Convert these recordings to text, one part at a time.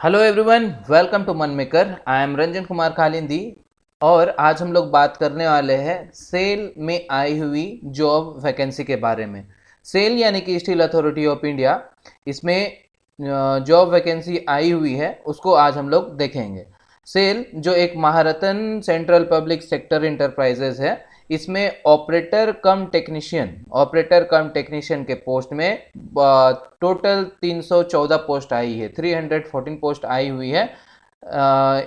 Hello everyone, welcome to मन maker. I am Ranjan Kumar Kalindi और आज हम लोग बात करने वाले हैं सेल में आई हुई जॉब वैकेंसी के बारे में। सेल यानी कि स्टील अथॉरिटी ऑफ इंडिया, इसमें जॉब वैकेंसी आई हुई है, उसको आज हम लोग देखेंगे। सेल जो एक महारत्न सेंट्रल पब्लिक सेक्टर इंटरप्राइजेज है, इसमें ऑपरेटर कम टेक्नीशियन के पोस्ट में टोटल 314 पोस्ट आई है, 314 पोस्ट आई हुई है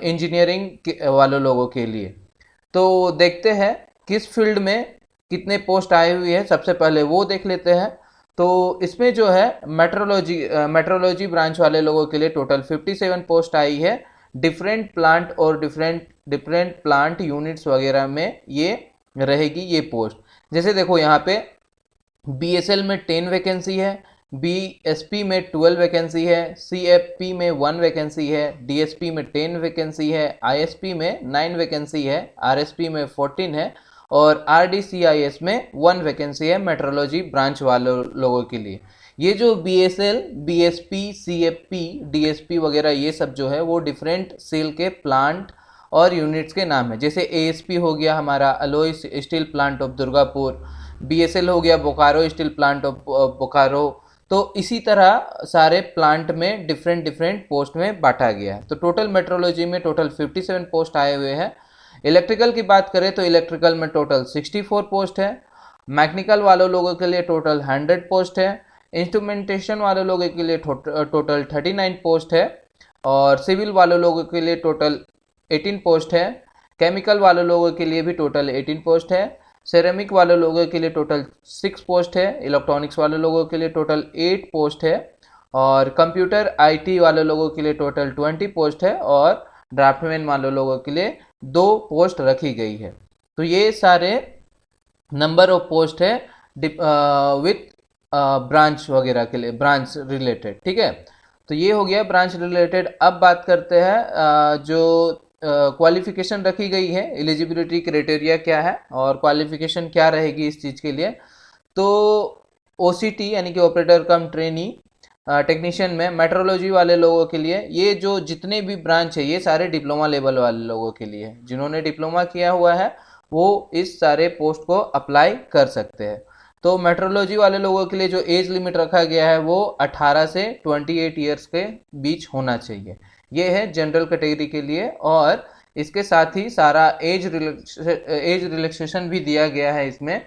इंजीनियरिंग वालों लोगों के लिए। तो देखते हैं किस फील्ड में कितने पोस्ट आई हुई है, सबसे पहले वो देख लेते हैं। तो इसमें जो है मेट्रोलॉजी ब्रांच वाले लोगों के लिए टोटल 57 पोस्ट आई है। डिफरेंट प्लांट और डिफरेंट प्लांट यूनिट्स वगैरह में ये रहेगी ये पोस्ट। जैसे देखो यहाँ पे बीएसएल में 10 वैकेंसी है, बीएसपी में 12 वैकेंसी है, सीएफपी में 1 वैकेंसी है, डीएसपी में 10 वैकेंसी है, आईएसपी में 9 वैकेंसी है, आरएसपी में 14 है और आरडीसीआईएस में 1 वैकेंसी है मेट्रोलॉजी ब्रांच वालों लोगों के लिए। ये जो बीएसएल, बीएसपी, सीएफपी, डीएसपी वगैरह ये सब जो है वो डिफरेंट सेल के प्लांट और यूनिट्स के नाम है। जैसे एएसपी हो गया हमारा alloy steel plant of Durgapur, BSL हो गया Bokaro steel plant of Bokaro. तो इसी तरह सारे प्लांट में डिफरेंट पोस्ट में बांटा गया है। तो टोटल मेट्रोलॉजी में टोटल 57 पोस्ट आए हुए हैं। इलेक्ट्रिकल की बात करें तो इलेक्ट्रिकल में टोटल 64 पोस्ट है। मैकेनिकल वालों लोगों के लिए टोटल 100 पोस्ट है। इंस्ट्रूमेंटेशन वालों लोगों के लिए टोटल 39 पोस्ट है और सिविल वालों लोगों के लिए टोटल 18 पोस्ट है। केमिकल वालों लोगों के लिए भी टोटल 18 पोस्ट है। सेरेमिक वाले लोगों के लिए टोटल 6 पोस्ट है। इलेक्ट्रॉनिक्स वाले लोगों के लिए टोटल 8 पोस्ट है और कंप्यूटर आईटी वाले लोगों के लिए टोटल 20 पोस्ट है और ड्राफ्टमैन वाले लोगों के लिए 2 पोस्ट रखी गई है। तो ये सारे नंबर ऑफ पोस्ट है विथ ब्रांच वगैरह के लिए, ब्रांच रिलेटेड। ठीक है, तो ये हो गया ब्रांच रिलेटेड। अब बात करते हैं जो क्वालिफिकेशन रखी गई है, एलिजिबिलिटी क्राइटेरिया क्या है और क्वालिफिकेशन क्या रहेगी इस चीज़ के लिए। तो ओसीटी यानी कि ऑपरेटर कम ट्रेनी टेक्नीशियन में मेट्रोलॉजी वाले लोगों के लिए ये जो जितने भी ब्रांच है ये सारे डिप्लोमा लेवल वाले लोगों के लिए है। जिन्होंने डिप्लोमा किया हुआ है वो इस सारे पोस्ट को अप्लाई कर सकते हैं। तो मेट्रोलॉजी वाले लोगों के लिए जो एज लिमिट रखा गया है वो 18 से 28 ईयर्स के बीच होना चाहिए। ये है जनरल कैटेगरी के लिए और इसके साथ ही सारा एज रिलैक्सेशन भी दिया गया है इसमें।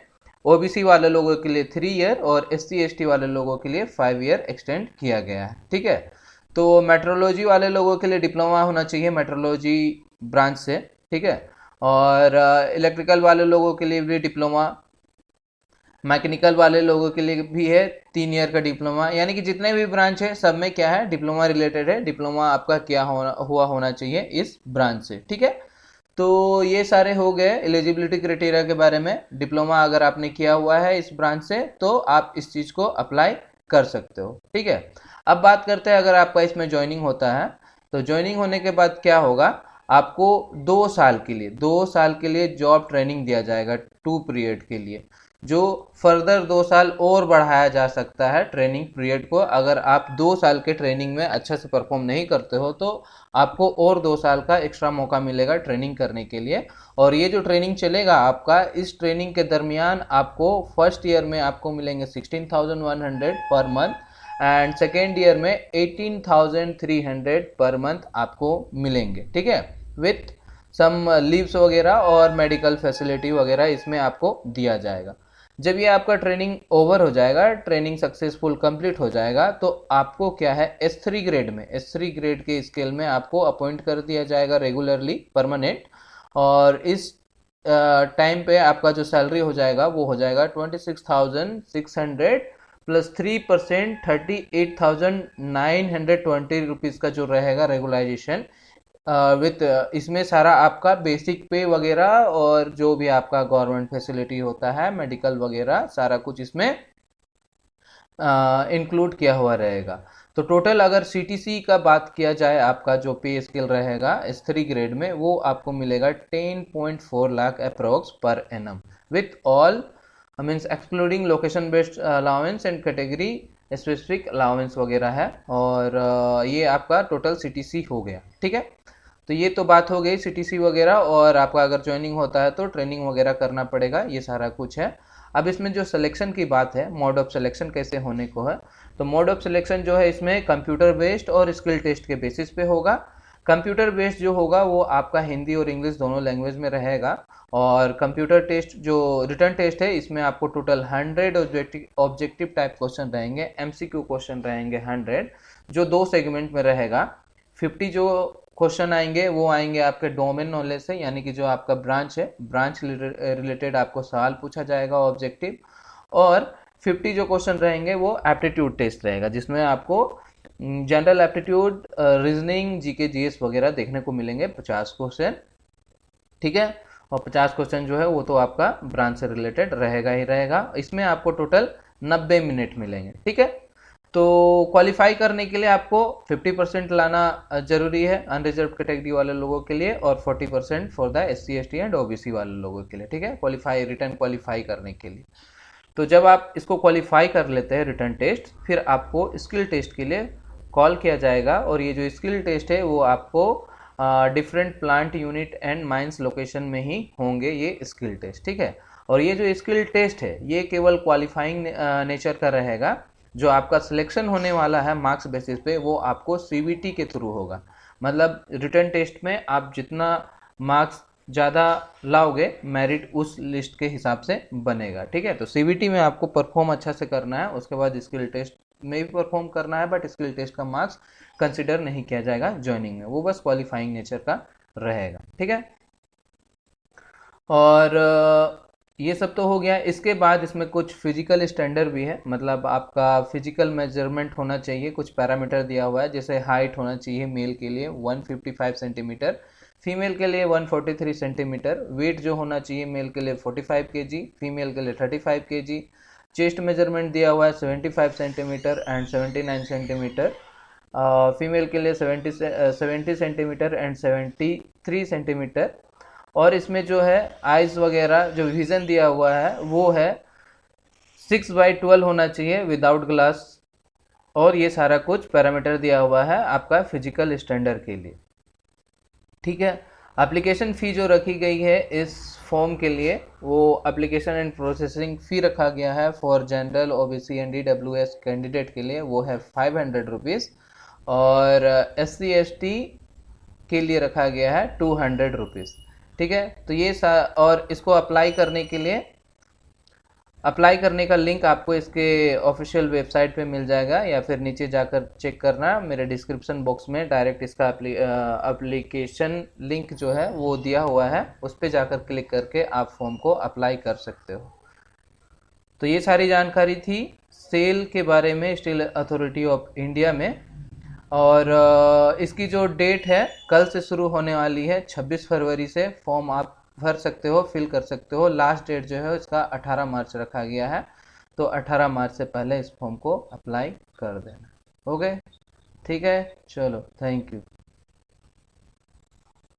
ओबीसी वाले लोगों के लिए 3 ईयर और एससी एसटी वाले लोगों के लिए 5 ईयर एक्सटेंड किया गया है। ठीक है, तो मेट्रोलॉजी वाले लोगों के लिए डिप्लोमा होना चाहिए मेट्रोलॉजी ब्रांच से। ठीक है, और इलेक्ट्रिकल वाले लोगों के लिए भी डिप्लोमा, मैकेनिकल वाले लोगों के लिए भी है 3 ईयर का डिप्लोमा। यानी कि जितने भी ब्रांच है सब में क्या है, डिप्लोमा रिलेटेड है। डिप्लोमा आपका क्या होना चाहिए इस ब्रांच से। ठीक है, तो ये सारे हो गए एलिजिबिलिटी क्राइटेरिया के बारे में। डिप्लोमा अगर आपने किया हुआ है इस ब्रांच से तो आप इस चीज़ को अप्लाई कर सकते हो। ठीक है, अब बात करते हैं अगर आपका इसमें ज्वाइनिंग होता है तो ज्वाइनिंग होने के बाद क्या होगा, आपको 2 साल के लिए जॉब ट्रेनिंग दिया जाएगा 2 पीरियड के लिए, जो फर्दर 2 साल और बढ़ाया जा सकता है ट्रेनिंग पीरियड को। अगर आप 2 साल के ट्रेनिंग में अच्छे से परफॉर्म नहीं करते हो तो आपको और 2 साल का एक्स्ट्रा मौका मिलेगा ट्रेनिंग करने के लिए। और ये जो ट्रेनिंग चलेगा आपका, इस ट्रेनिंग के दरमियान आपको फर्स्ट ईयर में आपको मिलेंगे 16,100 per month and second year में 18,300 पर मंथ आपको मिलेंगे। ठीक है, विथ सम लीव्स वगैरह और मेडिकल फैसिलिटी वगैरह इसमें आपको दिया जाएगा। जब ये आपका ट्रेनिंग ओवर हो जाएगा, ट्रेनिंग सक्सेसफुल कंप्लीट हो जाएगा, तो आपको क्या है S3 ग्रेड में, S3 ग्रेड के स्केल में आपको अपॉइंट कर दिया जाएगा रेगुलरली परमानेंट। और इस टाइम पे आपका जो सैलरी हो जाएगा वो हो जाएगा 26,600 प्लस 3% 38,920 रुपीज़ का जो रहेगा रेगुलाइजेशन विथ इसमें सारा आपका बेसिक पे वगैरह और जो भी आपका गवर्नमेंट फैसिलिटी होता है, मेडिकल वगैरह सारा कुछ इसमें इंक्लूड किया हुआ रहेगा। तो टोटल अगर सीटीसी का बात किया जाए, आपका जो पे स्केल रहेगा S3 ग्रेड में वो आपको मिलेगा 10.4 lakh approx per annum with all means excluding location based allowance and category specific allowance वगैरह है, और ये आपका टोटल सीटीसी हो गया। ठीक है, तो ये तो बात हो गई सीटीसी वगैरह, और आपका अगर ज्वाइनिंग होता है तो ट्रेनिंग वगैरह करना पड़ेगा, ये सारा कुछ है। अब इसमें जो सिलेक्शन की बात है, मोड ऑफ सिलेक्शन कैसे होने को है, तो मोड ऑफ सिलेक्शन जो है इसमें कंप्यूटर बेस्ड और स्किल टेस्ट के बेसिस पे होगा। कंप्यूटर बेस्ड जो होगा वो आपका हिंदी और इंग्लिश दोनों लैंग्वेज में रहेगा, और कंप्यूटर टेस्ट जो रिटर्न टेस्ट है इसमें आपको टोटल 100 ऑब्जेक्टिव टाइप क्वेश्चन रहेंगे, एमसीक्यू क्वेश्चन रहेंगे 100, जो 2 सेगमेंट में रहेगा। 50 जो क्वेश्चन आएंगे वो आएंगे आपके डोमेन नॉलेज से, यानी कि जो आपका ब्रांच है, ब्रांच रिलेटेड आपको सवाल पूछा जाएगा ऑब्जेक्टिव। और 50 जो क्वेश्चन रहेंगे वो एप्टीट्यूड टेस्ट रहेगा, जिसमें आपको general aptitude, reasoning, GK GS वगैरह देखने को मिलेंगे 50 क्वेश्चन। ठीक है, और 50 क्वेश्चन जो है वो तो आपका ब्रांच से रिलेटेड रहेगा ही रहेगा। इसमें आपको टोटल 90 मिनट मिलेंगे। ठीक है, तो क्वालिफाई करने के लिए आपको 50% लाना जरूरी है अनरिजर्व कैटेगरी वाले लोगों के लिए, और 40% for the SC ST and OBC वाले लोगों के लिए। ठीक है, क्वालिफाई, रिटर्न क्वालिफाई करने के लिए। तो जब आप इसको क्वालिफाई कर लेते हैं रिटर्न टेस्ट, फिर आपको स्किल टेस्ट के लिए कॉल किया जाएगा, और ये जो स्किल टेस्ट है वो आपको different plant unit and mines location में ही होंगे ये स्किल टेस्ट। ठीक है, और ये जो स्किल टेस्ट है ये केवल क्वालिफाइंग नेचर का रहेगा। जो आपका सिलेक्शन होने वाला है मार्क्स बेसिस पे वो आपको CBT के थ्रू होगा, मतलब रिटर्न टेस्ट में आप जितना मार्क्स ज़्यादा लाओगे मेरिट उस लिस्ट के हिसाब से बनेगा। ठीक है, तो CBT में आपको परफॉर्म अच्छा से करना है, उसके बाद स्किल टेस्ट में भी परफॉर्म करना है, बट स्किल टेस्ट का मार्क्स कंसिडर नहीं किया जाएगा ज्वाइनिंग में, वो बस क्वालिफाइंग नेचर का रहेगा। ठीक है, और ये सब तो हो गया। इसके बाद इसमें कुछ फिजिकल स्टैंडर्ड भी है, मतलब आपका फिजिकल मेजरमेंट होना चाहिए, कुछ पैरामीटर दिया हुआ है, जैसे हाइट होना चाहिए मेल के लिए 155 सेंटीमीटर, फीमेल के लिए 143 सेंटीमीटर, वेट जो होना चाहिए मेल के लिए 45 kg, फीमेल के लिए 35 kg, चेस्ट मेजरमेंट दिया हुआ है 75 सेंटीमीटर एंड 79 सेंटीमीटर, फीमेल के लिए 70 सेंटीमीटर एंड 73 सेंटीमीटर, और इसमें जो है आइज़ वगैरह जो विज़न दिया हुआ है वो है 6/12 होना चाहिए विदाउट ग्लास, और ये सारा कुछ पैरामीटर दिया हुआ है आपका फिजिकल स्टैंडर्ड के लिए। ठीक है, एप्लीकेशन फ़ी जो रखी गई है इस फॉर्म के लिए, वो एप्लीकेशन एंड प्रोसेसिंग फ़ी रखा गया है for general OBC and EWS candidate के लिए, वो है 500 रुपीज़, और SC ST के लिए रखा गया है 200 रुपीज़। ठीक है, तो ये और इसको अप्लाई करने के लिए, अप्लाई करने का लिंक आपको इसके ऑफिशियल वेबसाइट पे मिल जाएगा, या फिर नीचे जाकर चेक करना, मेरे डिस्क्रिप्शन बॉक्स में डायरेक्ट इसका एप्लीकेशन लिंक जो है वो दिया हुआ है, उस पर जाकर क्लिक करके आप फॉर्म को अप्लाई कर सकते हो। तो ये सारी जानकारी थी सेल के बारे में स्टील अथॉरिटी ऑफ इंडिया में, और इसकी जो डेट है कल से शुरू होने वाली है, 26 फरवरी से फॉर्म आप भर सकते हो, फिल कर सकते हो। लास्ट डेट जो है इसका 18 मार्च रखा गया है, तो 18 मार्च से पहले इस फॉर्म को अप्लाई कर देना। हो गए? ठीक है, चलो, थैंक यू।